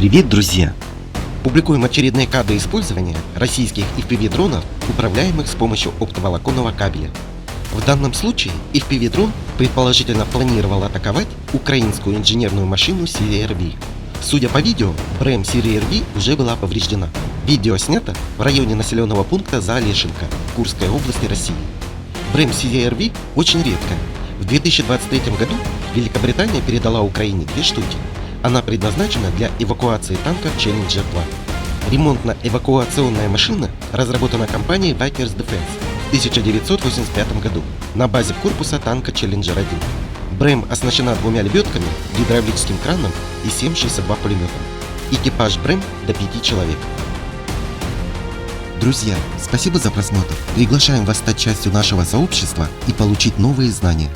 Привет, друзья! Публикуем очередные кадры использования российских FPV-дронов, управляемых с помощью оптоволоконного кабеля. В данном случае FPV-дрон предположительно планировал атаковать украинскую инженерную машину CRV. Судя по видео, БРЭМ CRV уже была повреждена. Видео снято в районе населенного пункта Заолешенко, Курской области, России. БРЭМ CRV очень редко. В 2023 году Великобритания передала Украине 2 штуки. Она предназначена для эвакуации танков Challenger 2. Ремонтно-эвакуационная машина разработана компанией Vickers Defence в 1985 году на базе корпуса танка Challenger 1. БРЭМ оснащена 2 лебедками, гидравлическим краном и 7,62 пулеметом. Экипаж БРЭМ до 5 человек. Друзья, спасибо за просмотр. Приглашаем вас стать частью нашего сообщества и получить новые знания.